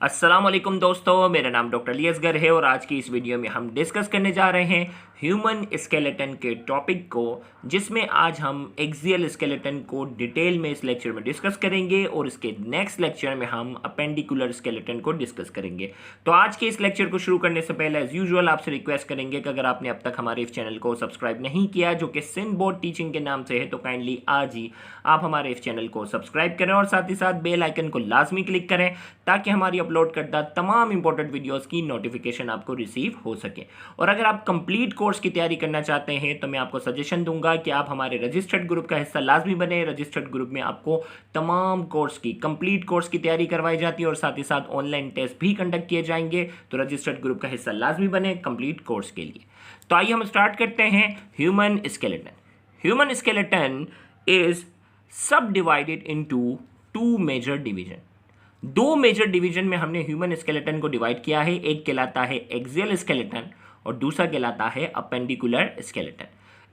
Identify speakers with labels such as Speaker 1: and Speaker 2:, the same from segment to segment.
Speaker 1: अस्सलाम वालेकुम दोस्तों, मेरा नाम डॉक्टर अली असगर है और आज की इस वीडियो में हम डिस्कस करने जा रहे हैं ह्यूमन स्केलेटन के टॉपिक को, जिसमें आज हम एक्सियल स्केलेटन को डिटेल में इस लेक्चर में डिस्कस करेंगे और इसके नेक्स्ट लेक्चर में हम अपेंडिकुलर स्केलेटन को डिस्कस करेंगे। तो आज के इस लेक्चर को शुरू करने से पहले एज यूजुअल आपसे रिक्वेस्ट करेंगे कि अगर आपने अब तक हमारे इस चैनल को सब्सक्राइब नहीं किया, जो कि सिंध बोर्ड टीचिंग के नाम से है, तो काइंडली आज ही आप हमारे इस चैनल को सब्सक्राइब करें और साथ ही साथ बेल आइकन को लाजमी क्लिक करें ताकि हमारी अपलोड करता तमाम इंपॉर्टेंट वीडियोस की नोटिफिकेशन आपको रिसीव हो सके। और अगर आप कंप्लीट कोर्स की तैयारी करना चाहते हैं तो मैं आपको सजेशन दूंगा कि आप हमारे रजिस्टर्ड ग्रुप का हिस्सा लाजमी बने। रजिस्टर्ड ग्रुप में आपको तमाम कोर्स की कंप्लीट कोर्स की तैयारी करवाई जाती है और साथ ही साथ ऑनलाइन टेस्ट भी कंडक्ट किए जाएंगे। तो रजिस्टर्ड ग्रुप का हिस्सा लाजमी बने कंप्लीट कोर्स के लिए। तो आइए हम स्टार्ट करते हैं human skeleton. Human skeleton is subdivided into two major division. दो मेजर डिवीजन में हमने ह्यूमन स्केलेटन को डिवाइड किया है। एक कहलाता है एक्सियल स्केलेटन और दूसरा कहलाता है अपेंडिकुलर स्केलेटन।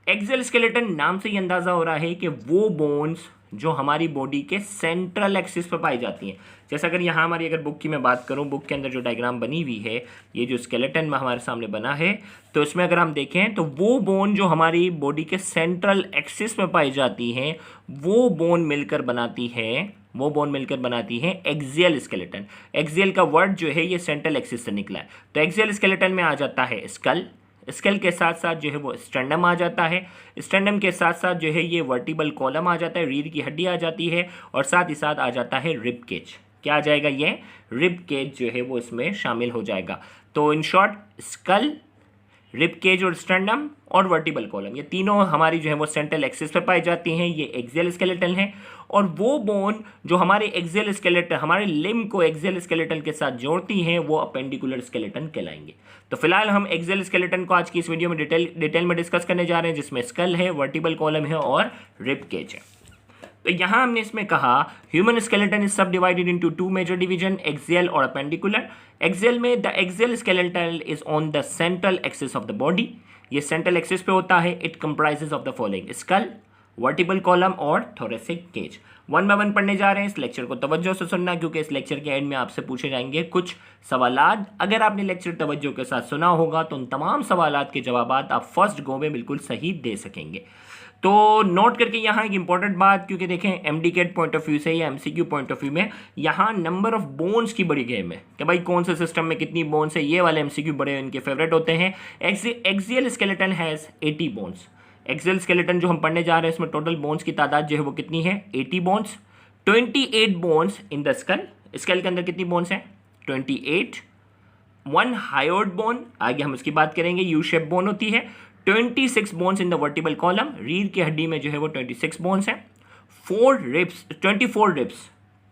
Speaker 1: एक्सियल स्केलेटन नाम से ही अंदाजा हो रहा है कि वो बोन्स जो हमारी बॉडी के सेंट्रल एक्सिस पर पाई जाती हैं। जैसे अगर यहाँ हमारी अगर बुक की मैं बात करूँ, बुक के अंदर जो डायग्राम बनी हुई है, ये जो स्केलेटन में हमारे सामने बना है, तो इसमें अगर हम देखें तो वो बोन जो हमारी बॉडी के सेंट्रल एक्सिस में पाई जाती हैं वो बोन मिलकर बनाती है एक्सियल स्केलेटन। एक्सियल का वर्ड जो है ये सेंट्रल एक्सिस से निकला है। तो एक्सियल स्केलेटन में आ जाता है स्कल, स्कल के साथ साथ जो है वो स्टेंडम आ जाता है, स्टेंडम के साथ साथ जो है ये वर्टिबल कॉलम आ जाता है, रीढ़ की हड्डी आ जाती है और साथ ही साथ आ जाता है रिब केज। क्या आ जाएगा? ये रिब केज जो है वो इसमें शामिल हो जाएगा। तो इन शॉर्ट स्कल, रिब केज और स्टेंडम और वर्टिबल कॉलम, ये तीनों हमारी जो है वो सेंट्रल एक्सिस पर पाई जाती हैं। ये एक्सियल स्केलेटन है। और वो बोन जो हमारे एक्सियल स्केलेटन, हमारे लिम्ब को एक्सियल स्केलेटन के साथ जोड़ती हैं, वो अपेंडिकुलर स्केलेटन कहलाएंगे। तो फिलहाल हम एक्सियल स्केलेटन को आज की इस वीडियो में डिटेल में डिस्कस करने जा रहे हैं, जिसमें स्कल है, वर्टिबल कॉलम है और रिब केज है। तो यहां हमने इसमें कहा human skeleton is subdivided into two major division, axial और अपेंडिकुलर। एक्सियल में the axial skeleton is on the central axis of the body. ये सेंट्रल एक्सिस पे होता है। It comprises of the following: skull, vertebral column और thoracic cage. One by one पढ़ने जा रहे हैं। इस लेक्चर को तवज्जो से सुनना, क्योंकि इस लेक्चर के एंड में आपसे पूछे जाएंगे कुछ सवालात। अगर आपने लेक्चर तवज्जो के साथ सुना होगा तो उन तमाम सवालात के जवाब आप फर्स्ट गो में बिल्कुल सही दे सकेंगे। तो नोट करके यहाँ एक इंपॉर्टेंट बात, क्योंकि देखें एमडीकेट पॉइंट ऑफ व्यू से या एमसीक्यू पॉइंट ऑफ व्यू में यहाँ नंबर ऑफ बोन्स की बड़ी गेम है कि भाई कौन से सिस्टम में कितनी बोन्स है। ये वाले एमसीक्यू बड़े इनके फेवरेट होते हैं। Axial skeleton has 80 bones. Axial skeleton जो हम पढ़ने जा रहे हैं इसमें टोटल बोन्स की तादाद जो है वो कितनी है? 80 bones. 28 bones in the skull. Skull के अंदर कितनी बोन्स हैं? 28। वन हायोड बोन, आगे हम इसकी बात करेंगे, यू शेप बोन होती है। 26 bones in the vertebral column, रीढ़ की हड्डी में जो है वो 26 बोन्स हैं। 24 रिब्स,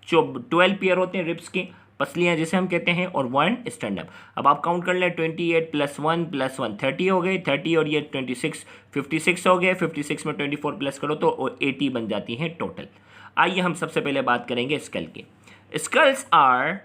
Speaker 1: जो 12 पेयर होते हैं रिब्स की, पसलियां जिसे हम कहते हैं, और 1 स्टैंडअप। अब आप काउंट कर लें, 28 + 1 30 हो गए, 30 और ये 26 56 हो गए, 56 में 24 प्लस करो तो 80 बन जाती हैं टोटल। आइए हम सबसे पहले बात करेंगे स्कल की। Skulls are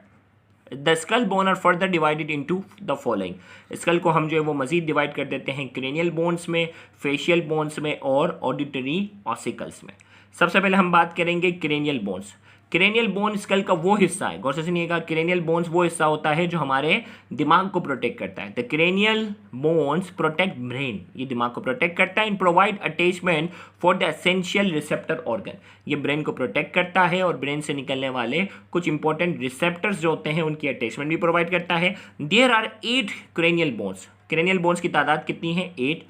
Speaker 1: the skull bone are further divided into the following. Skull को हम जो है वो मजीद डिवाइड कर देते हैं क्रेनियल बोन्स में, फेशियल बोन्स में और ऑडिटरी ऑसिकल्स में। सबसे पहले हम बात करेंगे cranial bones. Cranial bone school का वो हिस्सा है, गौर से सुनिएगा, क्रेनियल बोन्स वो हिस्सा होता है जो हमारे दिमाग को प्रोटेक्ट करता है। The cranial bones protect brain, ये दिमाग को प्रोटेक्ट करता है। इन provide attachment for the essential receptor organ, ये ब्रेन को प्रोटेक्ट करता है और ब्रेन से निकलने वाले कुछ इंपॉर्टेंट रिसेप्टर्स जो होते हैं उनकी अटैचमेंट भी प्रोवाइड करता है। There are 8 cranial bones. Cranial bones की तादाद कितनी है? 8।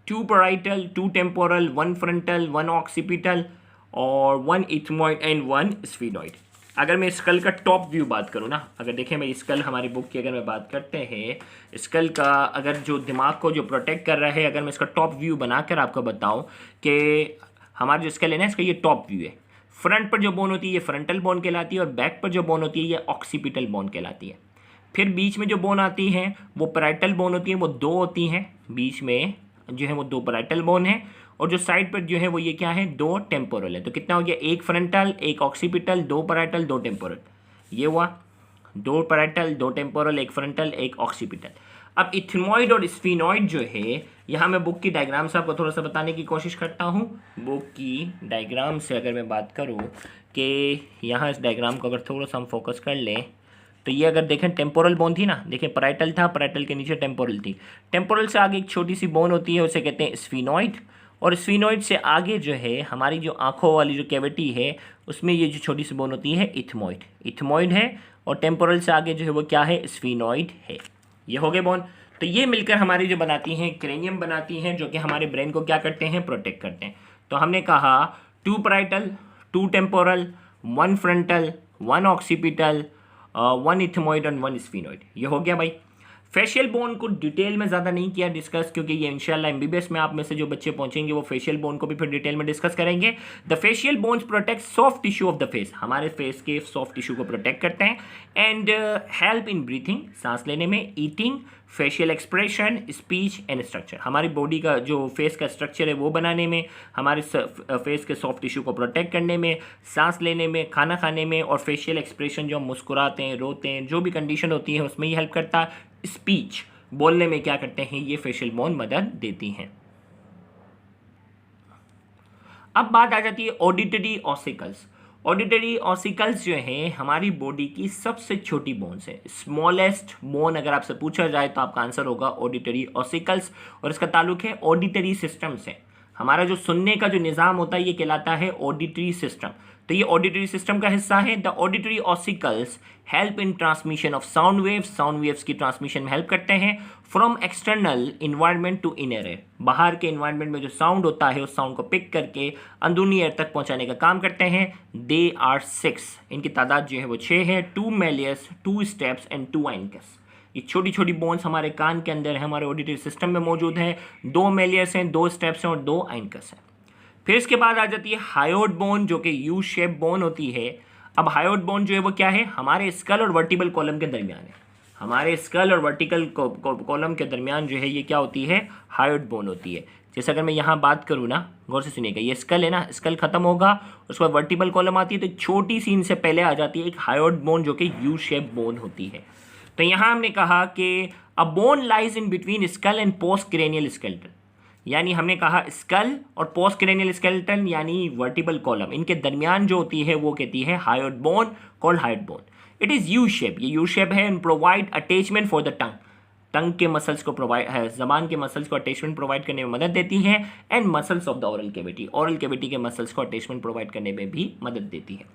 Speaker 1: 2 पैराइटल, 2 टेम्पोरल, 1 फ्रंटल, 1 ऑक्सीपिटल और 1 इथमॉइड एंड 1 स्फीनॉइड। अगर मैं स्कल का टॉप व्यू बात करूँ ना, अगर देखें मैं स्कल हमारी बुक की अगर मैं बात करते हैं, स्कल का अगर जो दिमाग को जो प्रोटेक्ट कर रहा है, अगर मैं इसका टॉप व्यू बनाकर आपको बताऊं कि हमारा जो स्कल है ना, इसका ये टॉप व्यू है। फ्रंट पर जो बोन होती है ये फ्रंटल बोन कहलाती है और बैक पर जो बोन होती है ये ऑक्सीपिटल बोन कहलाती है। फिर बीच में जो बोन आती हैं वो पैराइटल बोन होती है, वो 2 होती हैं। बीच में जो है वो 2 पैराइटल बोन है और जो साइड पर जो है वो ये क्या है? 2 टेम्पोरल है। तो कितना हो गया? 1 फ्रंटल, 1 ऑक्सीपिटल, 2 पैराइटल, 2 टेम्पोरल। ये हुआ 2 पैराइटल, 2 टेम्पोरल, 1 फ्रंटल, 1 ऑक्सीपिटल। अब इथमॉइड और स्फीनॉइड जो है, यहाँ मैं बुक की डायग्राम से आपको थोड़ा सा बताने की कोशिश करता हूँ। बुक की डायग्राम से अगर मैं बात करूँ कि यहाँ इस डायग्राम को अगर थोड़ा सा हम फोकस कर लें तो ये अगर देखें टेम्पोरल बोन थी ना, देखें पैराइटल था, पैराइटल के नीचे टेम्पोरल थी, टेम्पोरल से आगे एक छोटी सी बोन होती है, उसे कहते हैं स्फीनॉइड, और स्फीनॉइड से आगे जो है हमारी जो आँखों वाली जो कैविटी है उसमें ये जो छोटी सी बोन होती है इथमॉइड, इथमॉइड है, और टेम्पोरल से आगे जो है वो क्या है, स्फीनॉइड है। ये हो गए बोन। तो ये मिलकर हमारी जो बनाती हैं क्रेनियम बनाती हैं, जो कि हमारे ब्रेन को क्या करते हैं, प्रोटेक्ट करते हैं। तो हमने कहा 2 parietal, 2 temporal, 1 frontal, 1 occipital, 1 ethmoid और 1 स्फीनॉइड। ये हो गया भाई। फेशियल बोन को डिटेल में ज़्यादा नहीं किया डिस्कस, क्योंकि ये इंशाल्लाह एमबीबीएस में आप में से जो बच्चे पहुंचेंगे वो फेशियल बोन को भी फिर डिटेल में डिस्कस करेंगे। The facial bones protect soft tissue of the face, हमारे फेस के सॉफ्ट टिश्यू को प्रोटेक्ट करते हैं, एंड हेल्प इन ब्रीथिंग, सांस लेने में, eating, facial expression, speech and structure, हमारी बॉडी का जो फेस का स्ट्रक्चर है वो बनाने में, हमारे फेस के सॉफ्ट टिश्यू को प्रोटेक्ट करने में, सांस लेने में, खाना खाने में, और फेशियल एक्सप्रेशन जो हम मुस्कुराते हैं, रोते हैं, जो भी कंडीशन होती है उसमें ये हेल्प करता है। स्पीच बोलने में क्या करते हैं, ये फेशियल बोन मदद देती हैं। अब बात आ जाती है ऑडिटरी ऑसिकल्स। ऑडिटरी ऑसिकल्स जो है हमारी बॉडी की सबसे छोटी बोन्स है, स्मॉलेस्ट बोन अगर आपसे पूछा जाए तो आपका आंसर होगा ऑडिटरी ऑसिकल्स, और इसका ताल्लुक है ऑडिटरी सिस्टम से। हमारा जो सुनने का जो निज़ाम होता है ये कहलाता है ऑडिटरी सिस्टम, तो ये ऑडिटरी सिस्टम का हिस्सा है। The auditory ossicles help in transmission of sound waves, sound waves की ट्रांसमिशन में हेल्प करते हैं, from external environment to inner air, बाहर के इन्वायरमेंट में जो साउंड होता है उस साउंड को पिक करके अंदरूनी एयर तक पहुंचाने का काम करते हैं। दे आर 6, इनकी तादाद जो है वो 6 है, 2 मेलियस, 2 स्टेप्स एंड 2 आइनकस। ये छोटी छोटी बोन्स हमारे कान के अंदर है, हमारे ऑडिटरी सिस्टम में मौजूद है, 2 मेलियस हैं, 2 स्टेप्स हैं और 2 आइनकस हैं। फिर इसके बाद आ जाती है हायोड बोन, जो कि यू शेप बोन होती है। अब हायोड बोन जो है वो क्या है, हमारे स्कल और वर्टिबल कॉलम के दरमियान है, हमारे स्कल और वर्टिकल कॉलम के दरमियान जो है ये क्या होती है, हायोड बोन होती है। जैसे अगर मैं यहाँ बात करूँ ना, गौर से सुनिएगा, ये स्कल है ना, स्कल खत्म होगा, उसके बाद वर्टिबल कॉलम आती है, तो एक छोटी सी इनसे पहले आ जाती है एक हायोड बोन जो कि यू शेप बोन होती है। तो यहाँ हमने कहा कि a bone lies in between skull and post cranial skeleton, यानी हमने कहा स्कल और पोस्ट क्रेनियल स्केलेटन यानी वर्टिबल कॉलम, इनके दरमियान जो होती है वो कहती है hyoid bone, called hyoid bone. It is U shape, ये यू शेप है, and provide attachment for the tongue, tongue के मसल्स को प्रोवाइड है, जबान के मसल्स को अटैचमेंट प्रोवाइड करने में मदद देती है, and muscles of the oral cavity, oral cavity के मसल्स को अटैचमेंट प्रोवाइड करने में भी मदद देती है।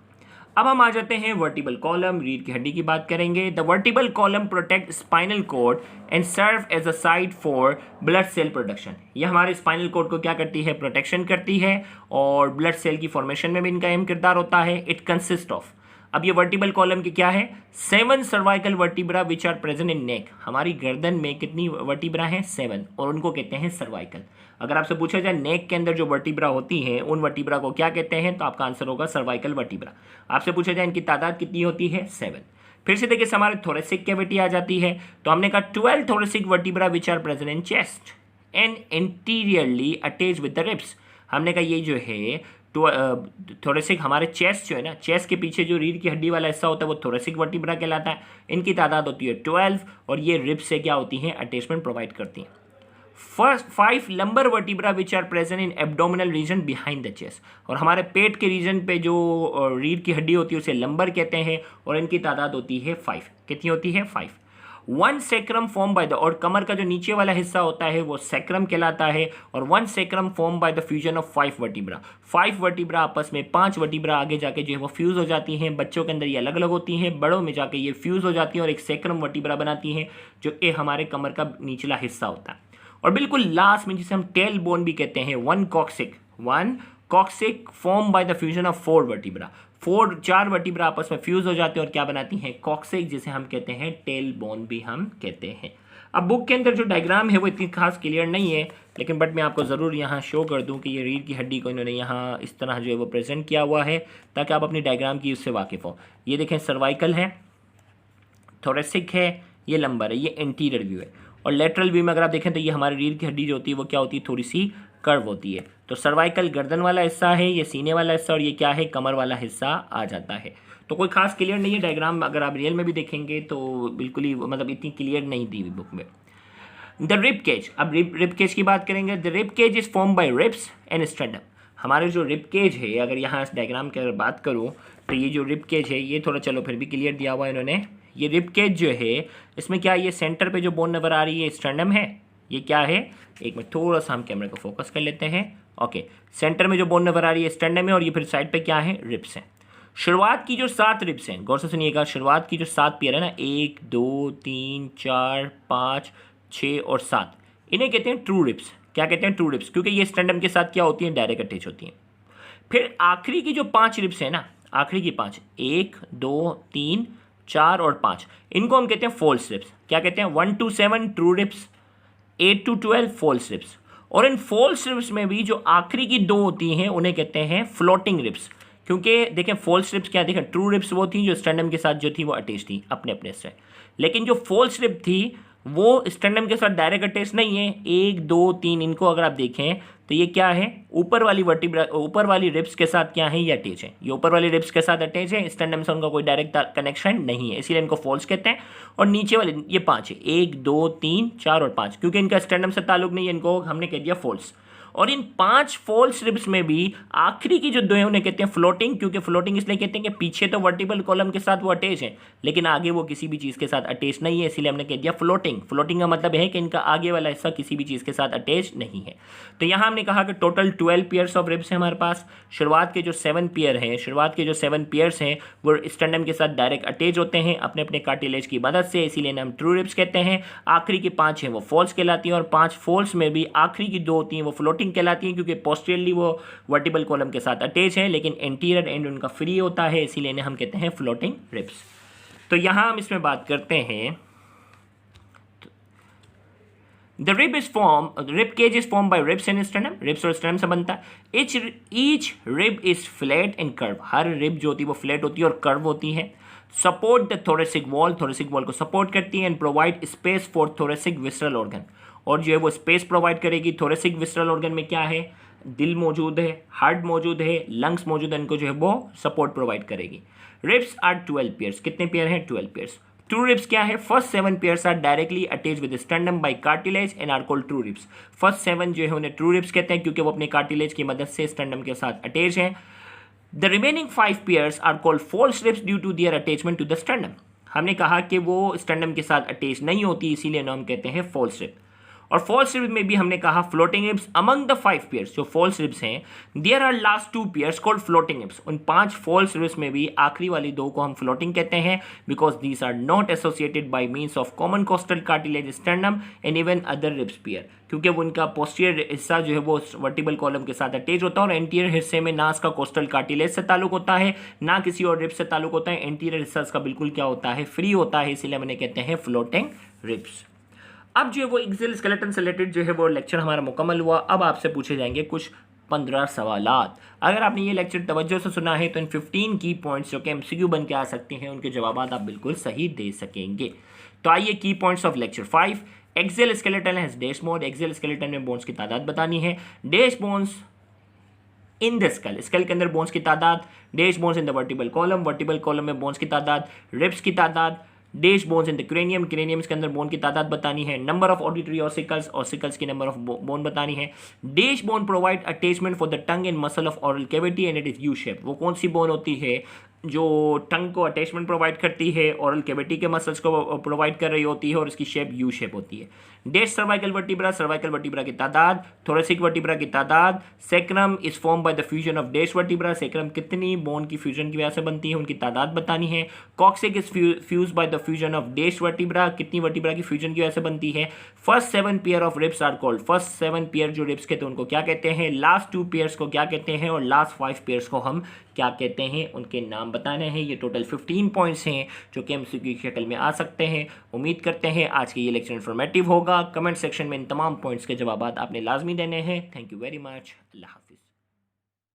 Speaker 1: अब हम आ जाते हैं वर्टिबल कॉलम, रीढ़ की हड्डी की बात करेंगे। The vertebral column protect spinal cord and serve as a site for blood cell production, ये हमारे स्पाइनल कॉर्ड को क्या करती है, प्रोटेक्शन करती है, और ब्लड सेल की फॉर्मेशन में भी इनका अहम किरदार होता है। इट कंसिस्ट ऑफ, अब ये वर्टिबल कॉलम की क्या है, 7 cervical vertebra which are present in neck, हमारी गर्दन में कितनी वर्टिब्रा हैं, 7, और उनको कहते हैं सर्वाइकल। अगर आपसे पूछा जाए नेक के अंदर जो वर्टिब्रा होती हैं उन वर्टिब्रा को क्या कहते हैं, तो आपका आंसर होगा सर्वाइकल वर्टिब्रा। आपसे पूछा जाए इनकी तादाद कितनी होती है, 7। फिर से देखिए हमारे थोरेसिक कैविटी आ जाती है, तो हमने कहा 12 thoracic vertebra which are present in chest and interiorly attach with the ribs, हमने कहा ये जो है थोरेसिक हमारे चेस्ट जो है ना, चेस्ट के पीछे जो रीढ़ की हड्डी वाला हिस्सा होता है वो थोरेसिक वर्टिब्रा कहलाता है। इनकी तादाद होती है 12, और ये रिब्स से क्या होती हैं, अटैचमेंट प्रोवाइड करती हैं। First 5 lumbar vertebra which are present in abdominal region behind the chest, और हमारे पेट के रीजन पे जो रीढ़ की हड्डी होती है उसे लंबर कहते हैं, और इनकी तादाद होती है 5। कितनी होती है, 5। 1 सैक्रम फॉर्म बाय द, और कमर का जो नीचे वाला हिस्सा होता है वो सैक्रम कहलाता है, और 1 sacrum form by the fusion of 5 vertebra, 5 vertebra आपस में 5 वर्टिब्रा आगे जाके जो है वो फ्यूज हो जाती हैं। बच्चों के अंदर ये अलग अलग होती हैं, बड़ों में जाके ये फ्यूज हो जाती हैं और एक सैक्रम वर्टिब्रा बनाती हैं, जो कि हमारे कमर का निचला हिस्सा होता है। और बिल्कुल लास्ट में जिसे हम टेल बोन भी कहते हैं, 1 coccyx form by the fusion of 4 vertebra, 4 vertebra आपस में फ्यूज हो जाते हैं और क्या बनाती हैं, कॉक्सिक, जिसे हम कहते हैं टेल बोन भी हम कहते हैं। अब बुक के अंदर जो डायग्राम है वो इतनी खास क्लियर नहीं है, लेकिन बट मैं आपको ज़रूर यहाँ शो कर दूँ कि ये रीढ़ की हड्डी को इन्होंने यहाँ इस तरह जो है वो प्रेजेंट किया हुआ है, ताकि आप अपनी डायग्राम की उससे वाकिफ़ हो। ये देखें सर्वाइकल है, थोरेसिक है, ये लंबर है, ये एंटीरियर व्यू है, और लेटरल व्यू में अगर आप देखें तो ये हमारी रीढ़ की हड्डी जो होती है वो क्या होती है, थोड़ी सी कर्व होती है। तो सर्वाइकल गर्दन वाला हिस्सा है, ये सीने वाला हिस्सा, और ये क्या है, कमर वाला हिस्सा आ जाता है। तो कोई खास क्लियर नहीं है डायग्राम, अगर आप रियल में भी देखेंगे तो बिल्कुल ही मतलब इतनी क्लियर नहीं दी हुई बुक में। द रिब केज, अब रिब केज की बात करेंगे। The rib cage is form by ribs and sternum, हमारे जो रिब केज है, अगर यहाँ इस डायग्राम की अगर बात करूँ तो ये जो रिब केज है ये थोड़ा चलो फिर भी क्लियर दिया हुआ है इन्होंने, ये रिब केज जो है इसमें क्या ये सेंटर पे जो बोन नज़र आ रही है स्टर्नम है, ये क्या है, एक मिनट थोड़ा सा हम कैमरे को फोकस कर लेते हैं। ओके, सेंटर में जो बोन नज़र आ रही है स्टर्नम है और ये फिर साइड पे क्या है, रिब्स हैं। शुरुआत की जो 7 रिब्स हैं, गौर से सुनिएगा, शुरुआत की जो 7 पेयर है ना, 1 2 3 4 5 6 और 7, इन्हें कहते हैं ट्रू रिब्स। क्या कहते हैं, ट्रू रिब्स, क्योंकि ये स्टर्नम के साथ क्या होती हैं, डायरेक्ट अटैच होती हैं। फिर आखिरी की जो 5 रिब्स हैं ना, आखिरी की 5, 1 2 3 4 और 5, इनको हम कहते हैं फॉल्स रिब्स। क्या कहते हैं, 1 to 7 true ribs, 8 to 12 false ribs. और इन फॉल्स रिब्स में भी जो आखिरी की 2 होती हैं उन्हें कहते हैं फ्लोटिंग रिब्स। क्योंकि देखें फॉल्स रिब्स क्या, देखें ट्रू रिब्स वो थी जो स्टर्नम के साथ जो थी वो अटैच थी अपने अपने से, लेकिन जो फॉल्स रिब थी वो स्टर्नम के साथ डायरेक्ट अटैच नहीं है। 1 2 3 इनको अगर आप देखें तो ये क्या है, ऊपर वाली वर्टिब्रा, ऊपर वाली रिब्स के साथ क्या है, ये अटैच है, ये ऊपर वाली रिब्स के साथ अटैच है, स्टर्नम से उनका कोई डायरेक्ट कनेक्शन नहीं है, इसीलिए इनको फॉल्स कहते हैं। और नीचे वाले ये 5 है, 1 2 3 4 और 5, क्योंकि इनका स्टर्नम से ताल्लुक नहीं है, इनको हमने कह दिया फॉल्स। और इन 5 फॉल्स रिब्स में भी आखिरी की जो 2 है उन्हें कहते हैं फ्लोटिंग। क्योंकि फ्लोटिंग इसलिए कहते हैं कि पीछे तो वर्टिबल कॉलम के साथ वो अटैच है, लेकिन आगे वो किसी भी चीज़ के साथ अटैच नहीं है, इसीलिए हमने कह दिया फ्लोटिंग। फ्लोटिंग का मतलब है कि इनका आगे वाला हिस्सा किसी भी चीज़ के साथ अटैच नहीं है। तो यहाँ हमने कहा कि टोटल 12 पेयर्स ऑफ रिब्स है हमारे पास। शुरुआत के जो 7 पेयर हैं, शुरुआत के जो 7 पेयर्स हैं वो स्टर्नम के साथ डायरेक्ट अटैच होते हैं अपने अपने कार्टिलेज की मदद से, इसीलिए हम ट्रू रिब्स कहते हैं। आखिरी की 5 हैं वो फॉल्स कहलाती हैं, और 5 फॉल्स में भी आखिरी की 2 होती हैं वो फ्लोटिंग कहलाती हैं, क्योंकि पोस्टीरियरली वो वर्टिबल कॉलम के साथ अटैच है, लेकिन एंटीरियर एंड उनका फ्री होता है, इसीलिए इन्हें हम कहते हैं फ्लोटिंग रिब्स। तो यहाँ हम इसमें बात करते हैं, The rib cage is formed by ribs and sternum. Ribs और sternum से बनता है। Each rib is flat and curved. Her rib जो होती है वो flat होती है और curve होती है। Support the thoracic wall. Thoracic wall को support करती है and provide space for thoracic visceral organ. और जो है वो space provide करेगी। thoracic visceral organ में क्या है, दिल मौजूद है, हार्ट मौजूद है, लंग्स मौजूद है, इनको जो है वो सपोर्ट प्रोवाइड करेगी। Ribs are 12 pairs. कितने पेयर हैं, 12 पेयर्स। ट्रू रिब्स क्या है, first 7 pairs are directly attach with sternum by cartilage and are called true ribs. First 7 जो है उन्हें ट्रू रिब्स कहते हैं, क्योंकि वो अपने कार्टिलेज की मदद से स्टर्नम के साथ अटैच हैं। The remaining 5 pairs are called false ribs due to their attachment to the sternum. हमने कहा कि वो स्टर्नम के साथ अटैच नहीं होती, इसीलिए हम कहते हैं फॉल्स रिब। और फॉल्स रिब्स में भी हमने कहा floating ribs. Among the 5 pairs जो फॉल्स रिब्स हैं, there are last 2 pairs called floating ribs. उन 5 फॉल्स रिब्स में भी आखिरी वाली 2 को हम फ्लोटिंग कहते हैं, because these are not associated by means of common costal cartilage sternum and even other ribs pair, क्योंकि वो उनका पोस्टीरियर हिस्सा जो है वो वर्टिबल कॉलम के साथ अटैच होता है, और एंटीरियर हिस्से में ना इसका कोस्टल कार्टिलेज से ताल्लुक होता है, ना किसी और रिब्स से ताल्लुक होता है। एंटीरियर हिस्सा इसका बिल्कुल क्या होता है, फ्री होता है, इसीलिए हम इन्हें कहते हैं फ्लोटिंग रिब्स। अब जो है वो एक्सियल स्केलेटन से रिलेटेड जो है वो लेक्चर हमारा मुकम्मल हुआ। अब आपसे पूछे जाएंगे कुछ 15 सवालात। अगर आपने ये लेक्चर तवज्जो से सुना है तो इन 15 की पॉइंट्स जो कि एमसीक्यू बन के आ सकते हैं, उनके जवाब आप बिल्कुल सही दे सकेंगे। तो आइए की points of lecture 5। Axial skeleton has dash mode. Axial skeleton में बोन्स की तादाद बतानी है। Dash bones in the skull, skull के अंदर बोन्स की तादाद। Dash bones in the vertebral column, vertebral column में बोन्स की तादाद। रिब्स की तादाद। Dash bones in the cranium, craniums के अंदर बोन की तादाद बतानी है। Number of auditory ossicles, ossicles की नंबर ऑफ बोन बतानी है। Dash bone provide attachment for the tongue and muscle of oral cavity and it is U shape. वो कौन सी बोन होती है जो टंग को अटैचमेंट प्रोवाइड करती है, ऑरल कैविटी के मसल्स को प्रोवाइड कर रही होती है, और इसकी शेप यू शेप होती है। Dash cervical vertebra, cervical vertebra की तादाद। थोरेसिक वर्टिब्रा की तादाद। Sacrum is form by the fusion of dash vertebra. Sacrum कितनी बोन की फ्यूजन की वजह से बनती है, उनकी तादाद बतानी है। Coccyx is fuse by the fusion of dash vertebra, कितनी वर्टिब्रा की फ्यूजन की वजह से बनती है। First 7 pair of ribs are called, first 7 pair जो रिब्स कहते हैं उनको क्या कहते हैं। लास्ट 2 पेयर्स को क्या कहते हैं, और लास्ट 5 पेयर्स को हम क्या कहते हैं, उनके नाम बताने हैं। ये टोटल 15 पॉइंट्स हैं जो कि एमसीक्यू की शक्ल में आ सकते हैं। उम्मीद करते हैं आज की ये लेक्चर इन्फॉर्मेटिव होगा। कमेंट सेक्शन में इन तमाम पॉइंट्स के जवाब आपने लाजमी देने हैं। Thank you very much. अल्लाह हाफ़िज़।